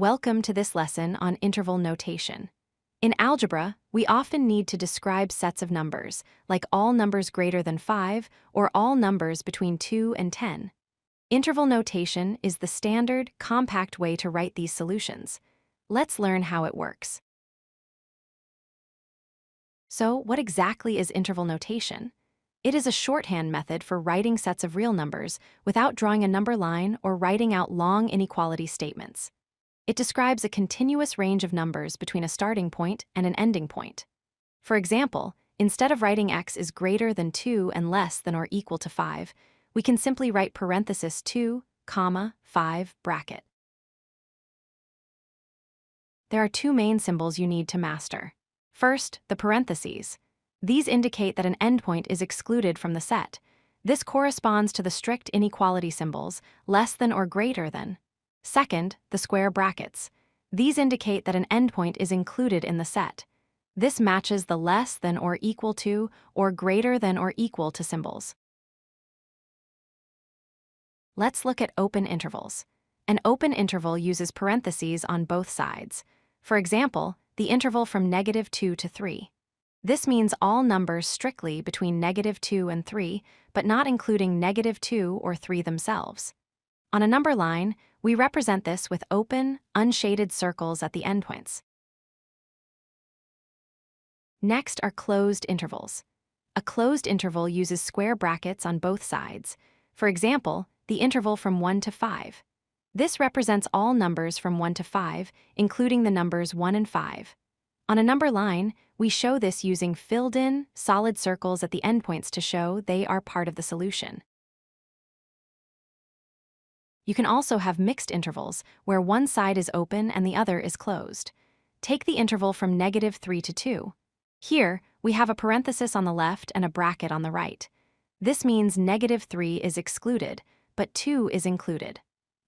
Welcome to this lesson on interval notation. In algebra, we often need to describe sets of numbers, like all numbers greater than 5 or all numbers between 2 and 10. Interval notation is the standard, compact way to write these solutions. Let's learn how it works. So, what exactly is interval notation? It is a shorthand method for writing sets of real numbers without drawing a number line or writing out long inequality statements. It describes a continuous range of numbers between a starting point and an ending point. For example, instead of writing x is greater than 2 and less than or equal to 5, we can simply write parenthesis 2, 5 bracket. There are two main symbols you need to master. First, the parentheses. These indicate that an endpoint is excluded from the set. This corresponds to the strict inequality symbols, less than or greater than. Second, the square brackets. These indicate that an endpoint is included in the set. This matches the less than or equal to or greater than or equal to symbols. Let's look at open intervals. An open interval uses parentheses on both sides. For example, the interval from -2 to 3. This means all numbers strictly between -2 and 3, but not including -2 or 3 themselves. On a number line, we represent this with open, unshaded circles at the endpoints. Next are closed intervals. A closed interval uses square brackets on both sides. For example, the interval from 1 to 5. This represents all numbers from 1 to 5, including the numbers 1 and 5. On a number line, we show this using filled-in, solid circles at the endpoints to show they are part of the solution. You can also have mixed intervals, where one side is open and the other is closed. Take the interval from -3 to 2. Here, we have a parenthesis on the left and a bracket on the right. This means -3 is excluded, but 2 is included.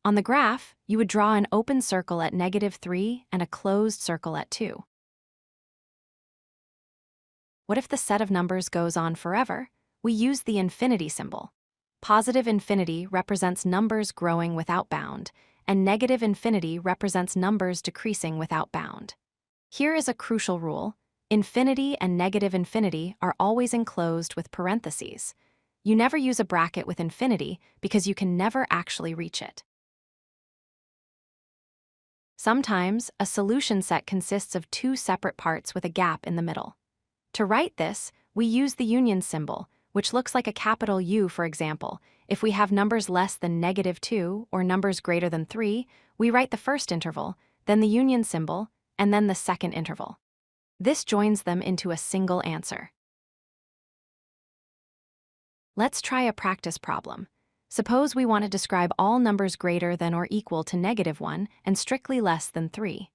On the graph, you would draw an open circle at -3 and a closed circle at 2. What if the set of numbers goes on forever? We use the infinity symbol. Positive infinity represents numbers growing without bound, and negative infinity represents numbers decreasing without bound. Here is a crucial rule. Infinity and negative infinity are always enclosed with parentheses. You never use a bracket with infinity because you can never actually reach it. Sometimes, a solution set consists of two separate parts with a gap in the middle. To write this, we use the union symbol, which looks like a capital U, for example. If we have numbers less than -2 or numbers greater than 3, we write the first interval, then the union symbol, and then the second interval. This joins them into a single answer. Let's try a practice problem. Suppose we want to describe all numbers greater than or equal to -1 and strictly less than 3.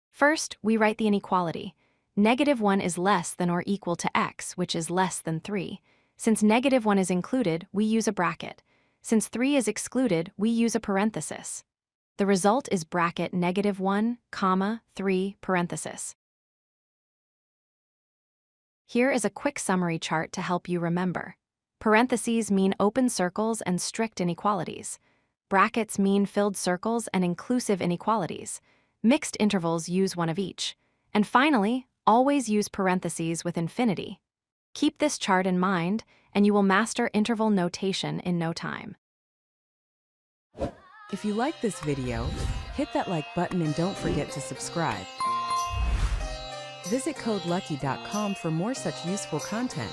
First, we write the inequality. -1 is less than or equal to x, which is less than 3. Since -1 is included, we use a bracket. Since 3 is excluded, we use a parenthesis. The result is bracket -1, 3 parenthesis. Here is a quick summary chart to help you remember. Parentheses mean open circles and strict inequalities. Brackets mean filled circles and inclusive inequalities. Mixed intervals use one of each. And finally, always use parentheses with infinity. Keep this chart in mind, and you will master interval notation in no time. If you like this video, hit that like button and don't forget to subscribe. Visit codelucky.com for more such useful content.